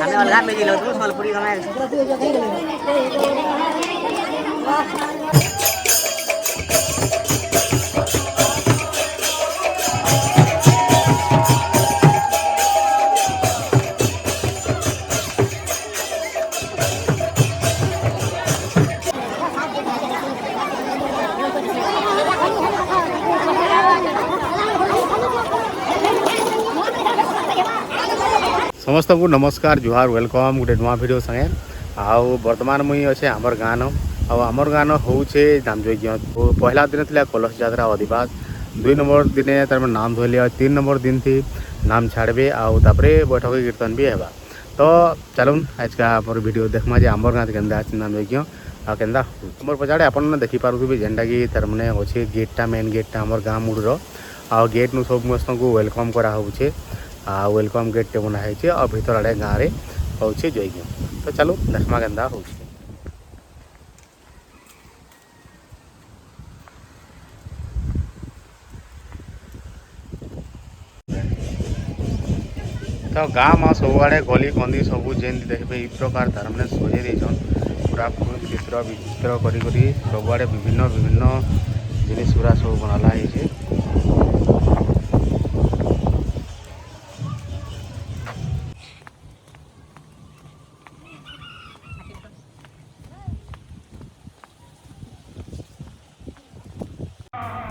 ଆମେ ଅଲଗା ମେଜି ଲଉଥିବୁ ସମ୍ବଲପୁରୀ ଆମେ समस्त को नमस्कार जुहार वेलकम गोटे नुआ भिड संगे आउ बर्तमान मुई अच्छे आमर गाँव आमर गाँव होचे नामयज्ञ पहला दिन थी कलश यात्रा अधिवास 2 नंबर दिन तार नाम धोली 3 नंबर दिन थी नाम छाड़बे आउे बैठक कीर्तन भी है तो चलून आज का आम भिड देखमा जे आमर गाँव के नामयज्ञ आ के मोर पचाड़े आप देखिपे जेनटा कि तार मैंने अच्छे गेटा मेन गेटा आमर गाँव मुड़ आ गेट नु सब समस्त को वेलकम कराऊे वेलकम गेट टे बनाई और भीतर आड़े गाँव में होचे यज्ञ तो चलो देखमा केन्दा हो तो गाँ में सबुआड़े गली कंदी सबू जेमती देखिए ये प्रकार तार मैंने सजे देछन पूरा फुल चित्र विचित्र करी सबुआड़े विभिन्न विभिन्न जिनिस पूरा सब बनाला है।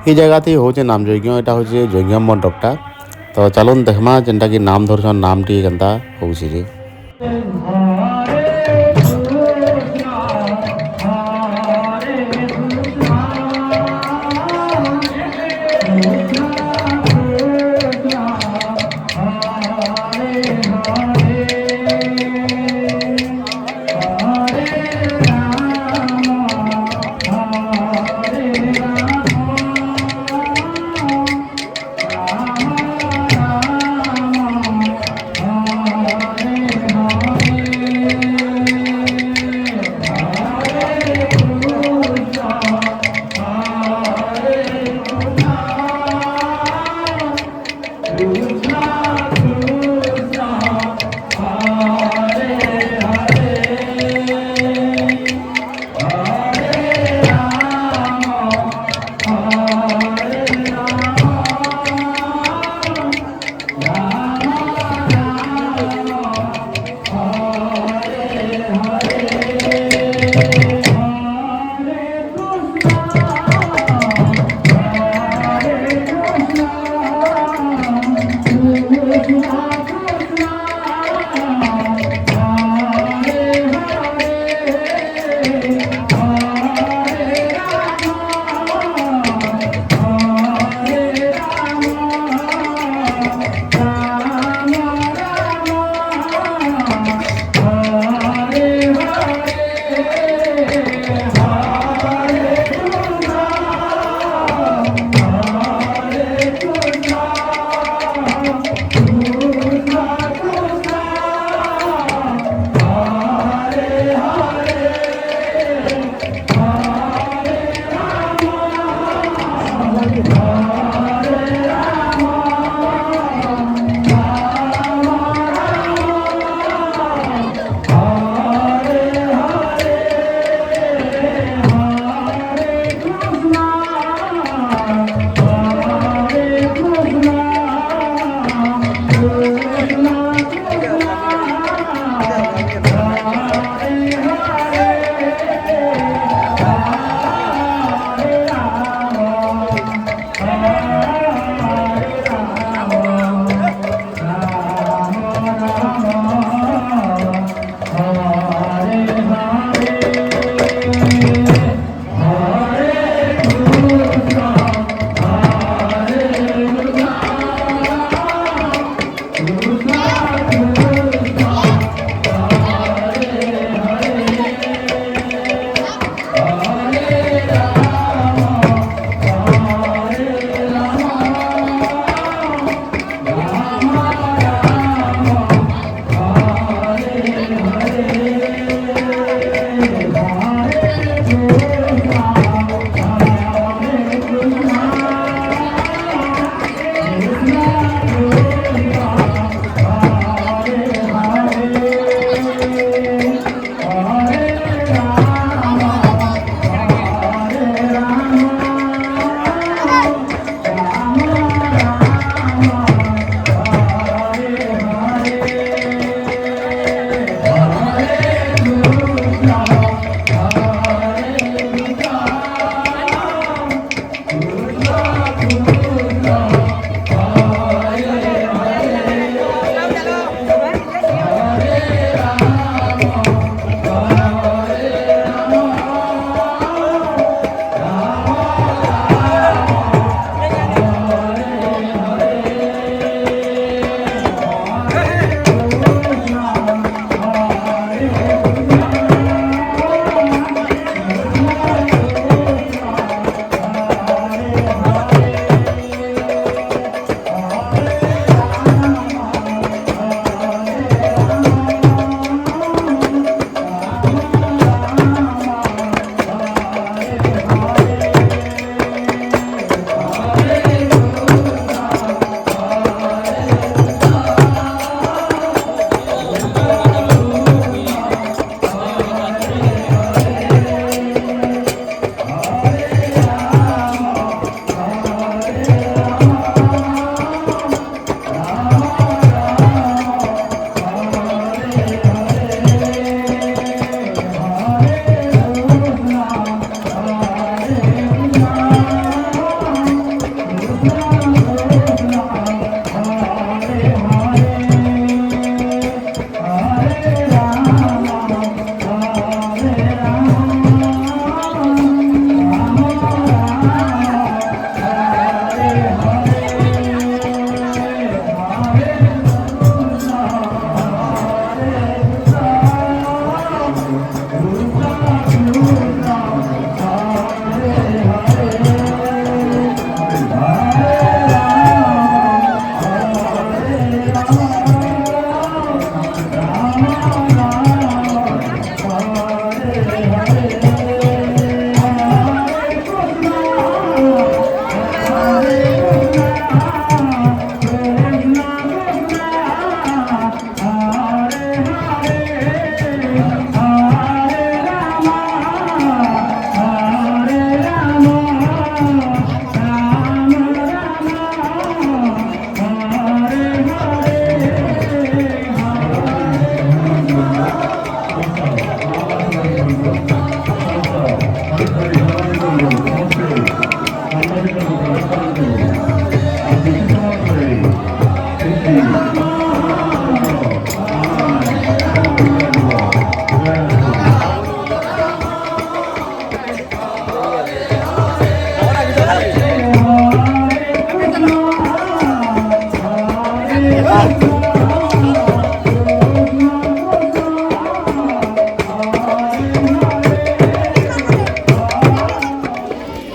ये जगह थी होचे नाम यज्ञ एटा होचे यज्ञ मंडपटा तो चलो देखमा जेनटा कि नाम धरछन नाम टी केनता होउसी जे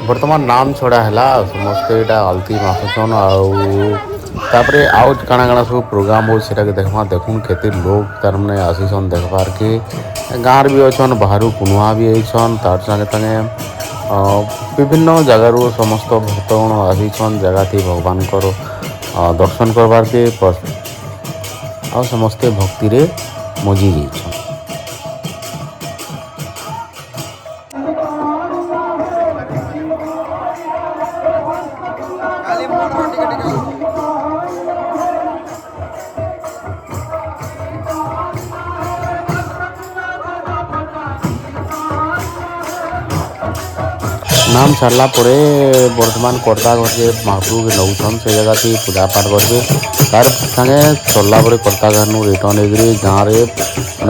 बर्तमान नाम छड़ा है समस्ते आलती माखुन आउे आउ काଣା काଣା सब प्रोग्राम हो देखा देखुन केते लोग तार मैंने आसीसन देखबार के गाँव भी अच्छन बाहर कुनुआ भी आईछन तार संगे संगे विभिन्न जगार समस्त भक्तगण आसीछन जगह थी भगवान दर्शन करबार के आ समस्ते भक्ति रे मजी जाइछन। नाम छाड़ला बर्तमान कर्ता घर के महाप्रभु के नौसन से जगह थी पूजा पाठ करके तार संगे सरला कर्ता घर रिटर्न होकर गाँव में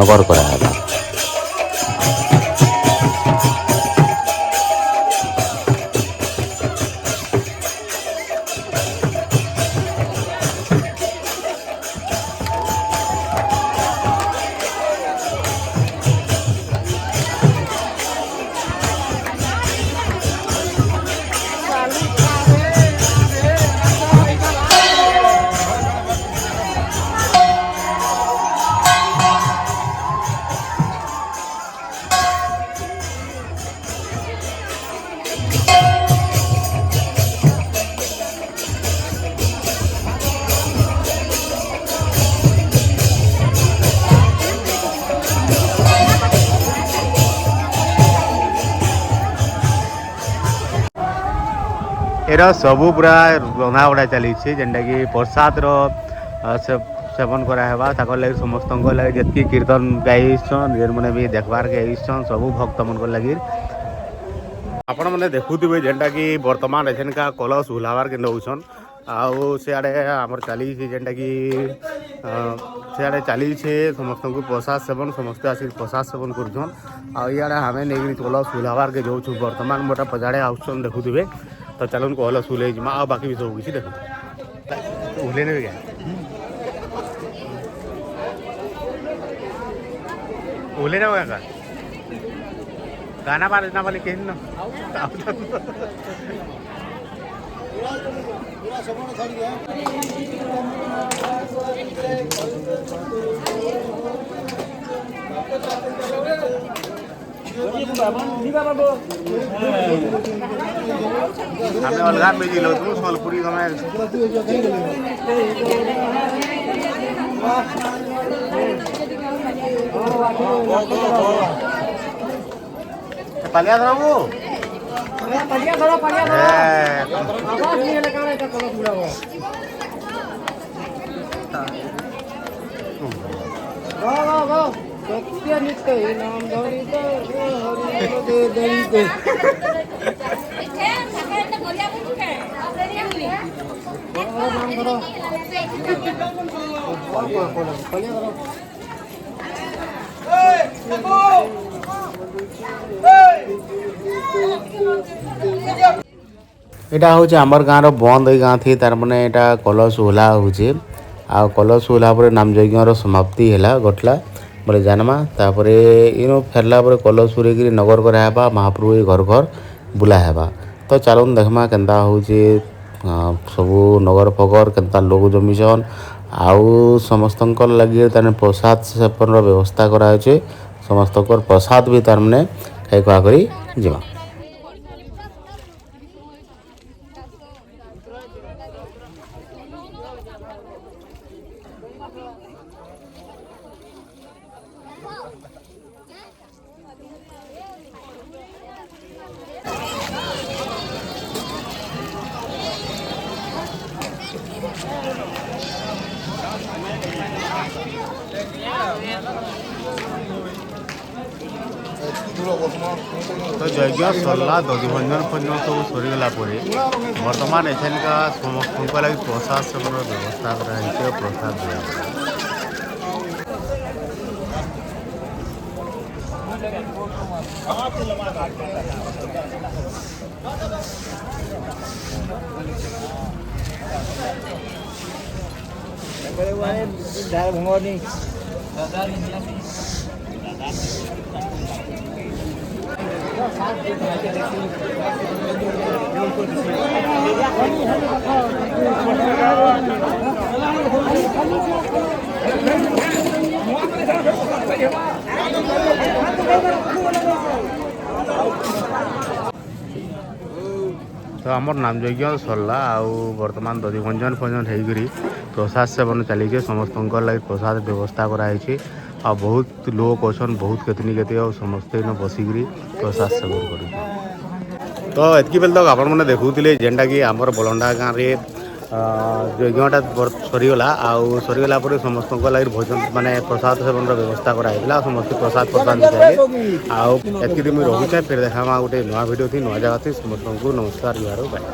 नगर कराया। एरा सबू पूरा रंधा बड़ा चली जेनटा कि प्रसाद सेवन करावा लगे समस्त लगे जी कीर्तन गाईछन जे मैंने भी देखबार के आईछन सबू भक्त मन लगे आपण मैंने देखुवे जेनटा कि वर्तमान एखनका कलश उल्हाबार के नौछन आउ सियाड़े आमर चली जेनटा कि सियाड़े चली समस्त को प्रसाद सेवन समस्ते आसिक प्रसाद सेवन करुछन आड़े हमें नहीं कलश उल्हाबार के जाऊँ वर्तमान मोटा पजाड़े आउन देखुवे तो चलो उनको हल सुले आ बाकी भी सब किसी देखो उहले नहीं क्या उहले ना होगा गाना बाजना वाले कहीं ना हमें अलगा में जी लो तुम सोलपुरी हमें पलिया वो आवाज नहीं लगाने का कलर पूरा हो सत्य नित्य नाम धरित हरि दे दैते नाम धरो এটা হচ্ছে আমার গাঁর বন্ধ এই গাঁ থি তার মানে এটা কলস ওলা হচ্ছে আর কলস ওলা পরে নাম যজ্ঞর সমাপ্তি হেলা ঘটলা বলে জানমা তারপরে ইনো ফেরলা পরে কলস উড়েকি নগর করা হেবা মহাপ্রভু ঘর ঘর বুলা হেবা তো চালুন দেখমা কেনতা হচ্ছে ସବୁ ନଗର ଫଗର କେନ୍ତା ଲୋକ ଜମିଛନ୍ ଆଉ ସମସ୍ତଙ୍କର ଲାଗି ତାମାନେ ପ୍ରସାଦ ସେପନର ବ୍ୟବସ୍ଥା କରାହେଉଛି ସମସ୍ତଙ୍କର ପ୍ରସାଦ ବି ତାରମାନେ ଖାଇ ଖୁଆ କରି ଯିମା তো যজ্ঞ সরলা দধিভঞ্জন ফঞ্জন সব সরিগলা পরে বর্তমান এখানকা সমস্ত লাগি প্রসাদ সেবনের ব্যবস্থা করা হয়েছে প্রসাদ দেওয়া भंगनी तो आमर नाम यज्ञ सरला आउ बर्तमान दधिभंजन फंजन होकर प्रसाद सेवन चली समस्त लगे प्रसाद व्यवस्था कराई आ बहुत लोग अच्छन बहुत केतनी केते समस्ते बसिक प्रसाद सेवन कर तो एतकी बेल तक आपण मैंने देखुले जेनटा कि आमर बलंडा गाँव में यज्ञटा सरीगला आउ सरीगला समस्त लगे भोजन माने प्रसाद सेवन व्यवस्था कराई समस्त प्रसाद प्रदान दिखाई आउ एतकी मुझे रोचे फिर देखा गोटे नुआ भिड थी नुआ जगह थी समस्त को नमस्कार जुहार बाय।